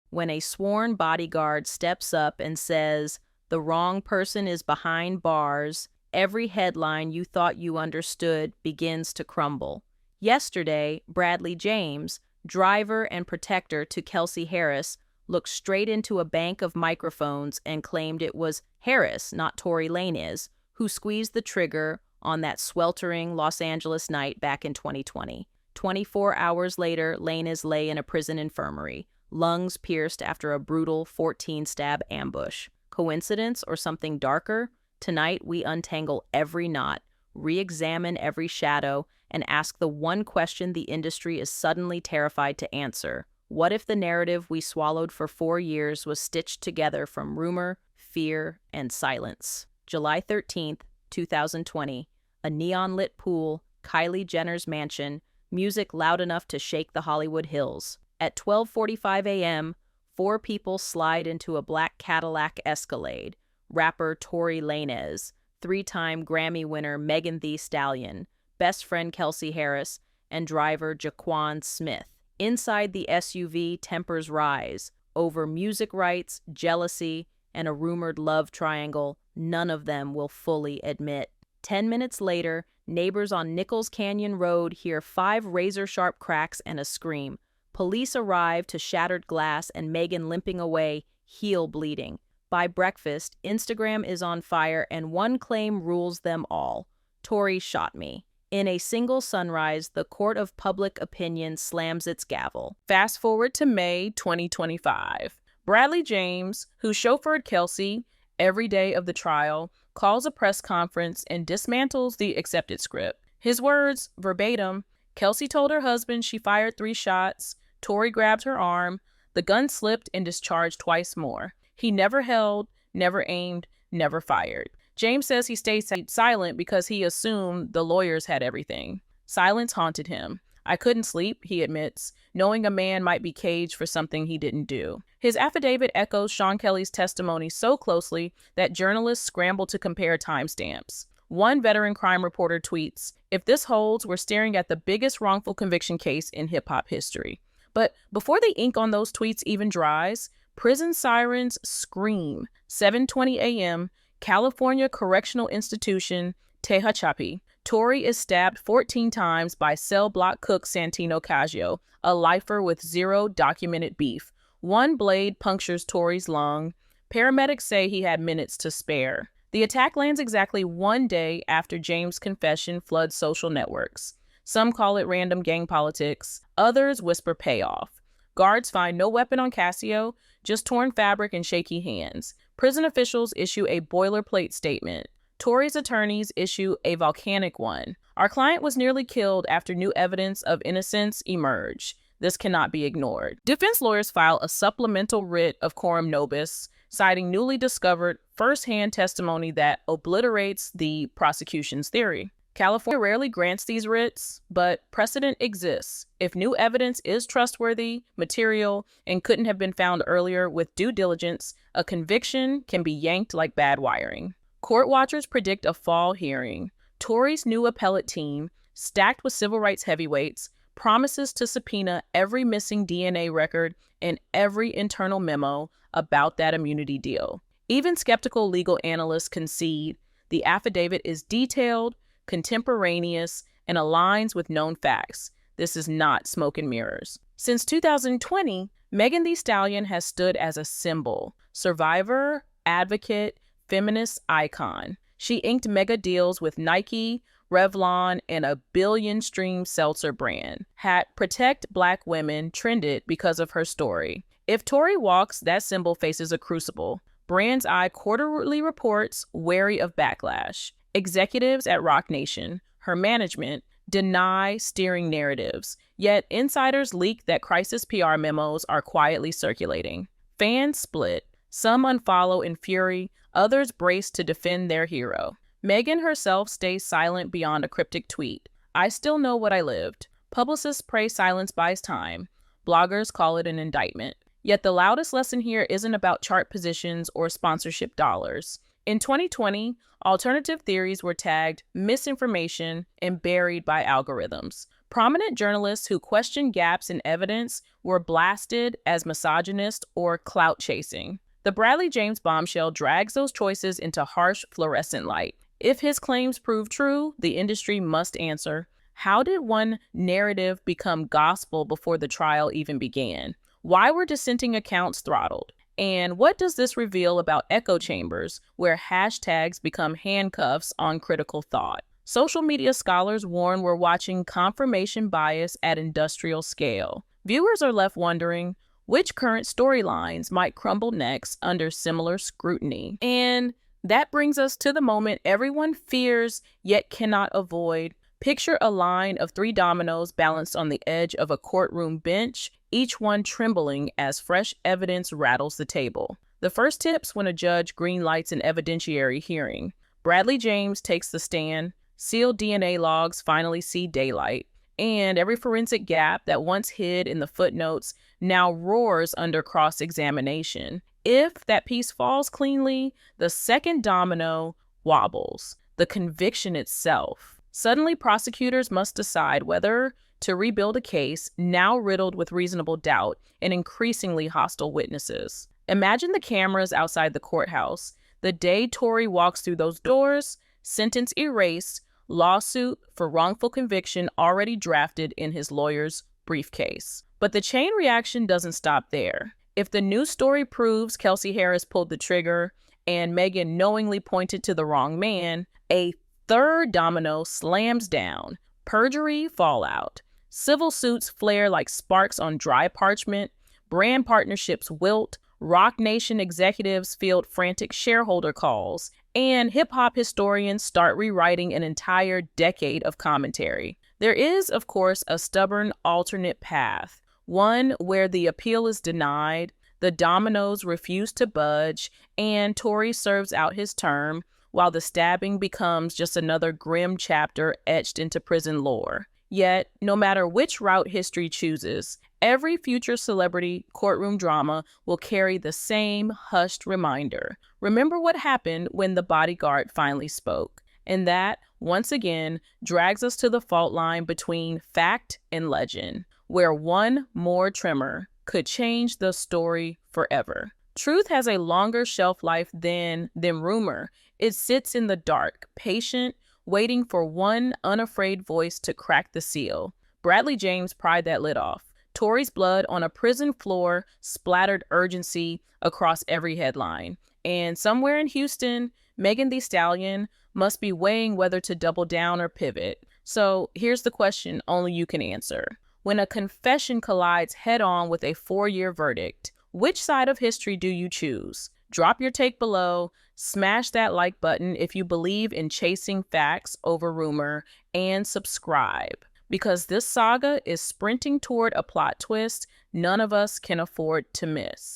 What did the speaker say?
when a sworn bodyguard steps up and says, "The wrong person is behind bars," every headline you thought you understood begins to crumble. Yesterday, Bradley James, driver and protector to Kelsey Harris, looked straight into a bank of microphones and claimed it was Harris, not Tory Lanez, who squeezed the trigger on that sweltering Los Angeles night back in 2020. 24 hours later, Lanez lay in a prison infirmary, lungs pierced after a brutal 14-stab ambush. Coincidence or something darker? Tonight, we untangle every knot, re-examine every shadow, and ask the one question the industry is suddenly terrified to answer. What if the narrative we swallowed for 4 years was stitched together from rumor, fear, and silence? July 13th, 2020. A neon-lit pool, Kylie Jenner's mansion, music loud enough to shake the Hollywood Hills. At 12:45 a.m., 4 people slide into a black Cadillac Escalade. Rapper Tory Lanez, 3-time Grammy winner Megan Thee Stallion, best friend Kelsey Harris, and driver Jaquan Smith. Inside the SUV, tempers rise over music rights, jealousy, and a rumored love triangle none of them will fully admit. 10 minutes later, neighbors on Nichols Canyon Road hear 5 razor-sharp cracks and a scream. Police arrive to shattered glass and Megan limping away, heel bleeding. By breakfast, Instagram is on fire and one claim rules them all. Tory shot me. In a single sunrise, the court of public opinion slams its gavel. Fast forward to May 2025. Bradley James, who chauffeured Kelsey every day of the trial, calls a press conference and dismantles the accepted script. His words, verbatim, Kelsey told her husband she fired 3 shots, Tory grabbed her arm, the gun slipped and discharged twice more. He never held, never aimed, never fired. James says he stayed silent because he assumed the lawyers had everything. Silence haunted him. "I couldn't sleep," he admits, knowing a man might be caged for something he didn't do. His affidavit echoes Sean Kelly's testimony so closely that journalists scramble to compare timestamps. One veteran crime reporter tweets, "If this holds, we're staring at the biggest wrongful conviction case in hip-hop history." But before the ink on those tweets even dries, prison sirens scream. 7:20 a.m., California Correctional Institution, Tehachapi. Tory is stabbed 14 times by cell block cook Santino Caggio, a lifer with 0 documented beef. One blade punctures Tory's lung. Paramedics say he had minutes to spare. The attack lands exactly 1 day after James' confession floods social networks. Some call it random gang politics. Others whisper payoff. Guards find no weapon on Cassio, just torn fabric and shaky hands. Prison officials issue a boilerplate statement. Tory's attorneys issue a volcanic one. "Our client was nearly killed after new evidence of innocence emerged. This cannot be ignored." Defense lawyers file a supplemental writ of coram nobis, citing newly discovered first-hand testimony that obliterates the prosecution's theory. California rarely grants these writs, but precedent exists. If new evidence is trustworthy, material, and couldn't have been found earlier with due diligence, a conviction can be yanked like bad wiring. Court watchers predict a fall hearing. Tory's new appellate team, stacked with civil rights heavyweights, promises to subpoena every missing DNA record and every internal memo about that immunity deal. Even skeptical legal analysts concede the affidavit is detailed, contemporaneous, and aligns with known facts. This is not smoke and mirrors. Since 2020, Megan Thee Stallion has stood as a symbol, survivor, advocate, feminist icon. She inked mega deals with Nike, Revlon, and a billion-stream seltzer brand. Hat "Protect Black Women" trended because of her story. If Tory walks, that symbol faces a crucible. Brand's Eye quarterly reports, wary of backlash. Executives at Roc Nation, her management, deny steering narratives, yet insiders leak that crisis PR memos are quietly circulating. Fans split. Some unfollow in fury, others brace to defend their hero. Megan herself stays silent beyond a cryptic tweet. "I still know what I lived." Publicists pray silence buys time. Bloggers call it an indictment. Yet the loudest lesson here isn't about chart positions or sponsorship dollars. In 2020, alternative theories were tagged misinformation and buried by algorithms. Prominent journalists who questioned gaps in evidence were blasted as misogynist or clout chasing. The Bradley James bombshell drags those choices into harsh fluorescent light. If his claims prove true, the industry must answer. How did one narrative become gospel before the trial even began? Why were dissenting accounts throttled? And what does this reveal about echo chambers, where hashtags become handcuffs on critical thought? Social media scholars warn we're watching confirmation bias at industrial scale. Viewers are left wondering which current storylines might crumble next under similar scrutiny. And that brings us to the moment everyone fears yet cannot avoid. Picture a line of 3 dominoes balanced on the edge of a courtroom bench, each one trembling as fresh evidence rattles the table. The first tips when a judge greenlights an evidentiary hearing. Bradley James takes the stand, sealed DNA logs finally see daylight, and every forensic gap that once hid in the footnotes now roars under cross-examination. If that piece falls cleanly, the second domino wobbles, the conviction itself. Suddenly, prosecutors must decide whether to rebuild a case now riddled with reasonable doubt and increasingly hostile witnesses. Imagine the cameras outside the courthouse. The day Tory walks through those doors, sentence erased, lawsuit for wrongful conviction already drafted in his lawyer's briefcase. But the chain reaction doesn't stop there. If the news story proves Kelsey Harris pulled the trigger and Megan knowingly pointed to the wrong man, a third domino slams down. Perjury fallout. Civil suits flare like sparks on dry parchment. Brand partnerships wilt. Rock Nation executives field frantic shareholder calls. And hip-hop historians start rewriting an entire decade of commentary. There is, of course, a stubborn alternate path. One where the appeal is denied, the dominoes refuse to budge, and Tory serves out his term, while the stabbing becomes just another grim chapter etched into prison lore. Yet, no matter which route history chooses, every future celebrity courtroom drama will carry the same hushed reminder. Remember what happened when the bodyguard finally spoke. And that, once again, drags us to the fault line between fact and legend, where one more tremor could change the story forever. Truth has a longer shelf life than rumor. It sits in the dark, patient, waiting for one unafraid voice to crack the seal. Bradley James pried that lid off. Tory's blood on a prison floor splattered urgency across every headline. And somewhere in Houston, Megan Thee Stallion must be weighing whether to double down or pivot. So here's the question only you can answer. When a confession collides head-on with a 4-year verdict, which side of history do you choose? Drop your take below, smash that like button if you believe in chasing facts over rumor, and subscribe. Because this saga is sprinting toward a plot twist none of us can afford to miss.